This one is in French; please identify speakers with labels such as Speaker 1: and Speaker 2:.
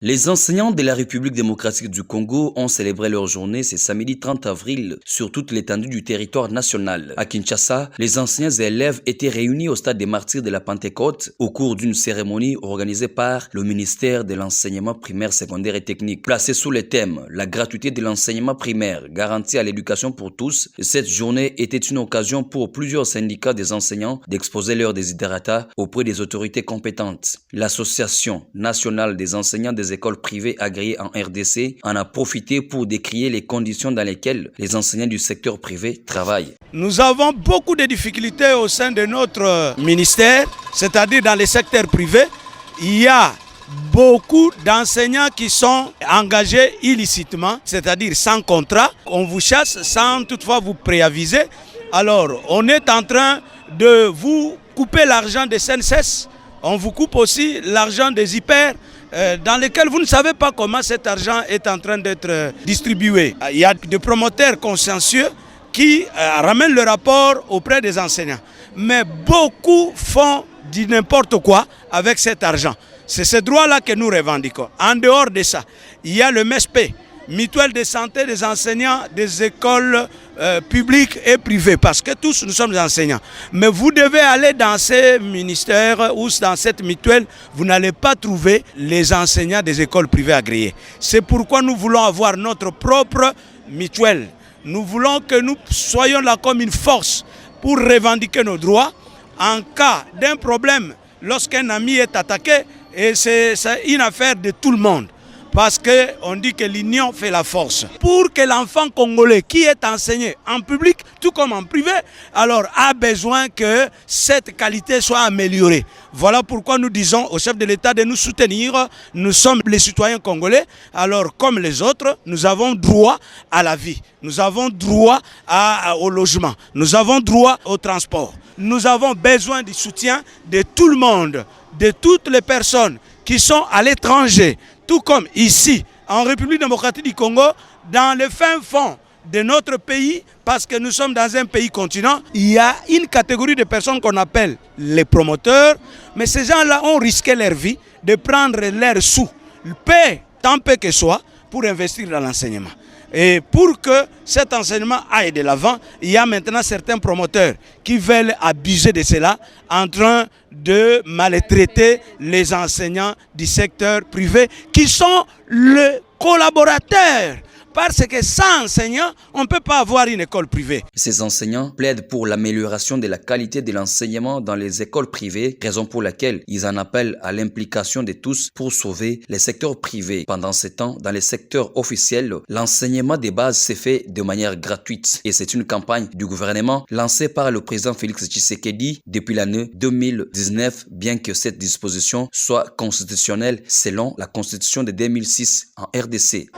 Speaker 1: Les enseignants de la République démocratique du Congo ont célébré leur journée ce samedi 30 avril sur toute l'étendue du territoire national. À Kinshasa, les enseignants et élèves étaient réunis au stade des Martyrs de la Pentecôte au cours d'une cérémonie organisée par le ministère de l'enseignement primaire, secondaire et technique. Placée sous le thème « La gratuité de l'enseignement primaire, garantie à l'éducation pour tous », cette journée était une occasion pour plusieurs syndicats des enseignants d'exposer leurs desiderata auprès des autorités compétentes. L'Association nationale des enseignants des écoles privées agréées en RDC en a profité pour décrier les conditions dans lesquelles les enseignants du secteur privé travaillent.
Speaker 2: Nous avons beaucoup de difficultés au sein de notre ministère, c'est-à-dire dans les secteurs privés. Il y a beaucoup d'enseignants qui sont engagés illicitement, c'est-à-dire sans contrat. On vous chasse sans toutefois vous préaviser. Alors, on est en train de vous couper l'argent des CNSS. On vous coupe aussi l'argent des hyper, dans lesquels vous ne savez pas comment cet argent est en train d'être distribué. Il y a des promoteurs consciencieux qui ramènent le rapport auprès des enseignants. Mais beaucoup font du n'importe quoi avec cet argent. C'est ce droit-là que nous revendiquons. En dehors de ça, il y a le MESP, Mutuelle de santé des enseignants des écoles publiques et privées, parce que tous nous sommes enseignants. Mais vous devez aller dans ces ministères ou dans cette mutuelle, vous n'allez pas trouver les enseignants des écoles privées agréées. C'est pourquoi nous voulons avoir notre propre mutuelle. Nous voulons que nous soyons là comme une force pour revendiquer nos droits. En cas d'un problème, lorsqu'un ami est attaqué, et c'est une affaire de tout le monde. Parce qu'on dit que l'union fait la force. Pour que l'enfant congolais qui est enseigné en public, tout comme en privé, alors a besoin que cette qualité soit améliorée. Voilà pourquoi nous disons au chef de l'État de nous soutenir. Nous sommes les citoyens congolais, alors comme les autres, nous avons droit à la vie. Nous avons droit au logement. Nous avons droit au transport. Nous avons besoin du soutien de tout le monde, de toutes les personnes qui sont à l'étranger. Tout comme ici, en République démocratique du Congo, dans le fin fond de notre pays, parce que nous sommes dans un pays continent, il y a une catégorie de personnes qu'on appelle les promoteurs, mais ces gens-là ont risqué leur vie de prendre leurs sous, paix, tant peu que soit, pour investir dans l'enseignement. Et pour que cet enseignement aille de l'avant, il y a maintenant certains promoteurs qui veulent abuser de cela en train de maltraiter les enseignants du secteur privé qui sont les collaborateurs. Parce que sans enseignants, on ne peut pas avoir une école privée.
Speaker 1: Ces enseignants plaident pour l'amélioration de la qualité de l'enseignement dans les écoles privées, raison pour laquelle ils en appellent à l'implication de tous pour sauver les secteurs privés. Pendant ce temps, dans les secteurs officiels, l'enseignement des bases s'est fait de manière gratuite. Et c'est une campagne du gouvernement lancée par le président Félix Tshisekedi depuis l'année 2019, bien que cette disposition soit constitutionnelle selon la constitution de 2006 en RDC.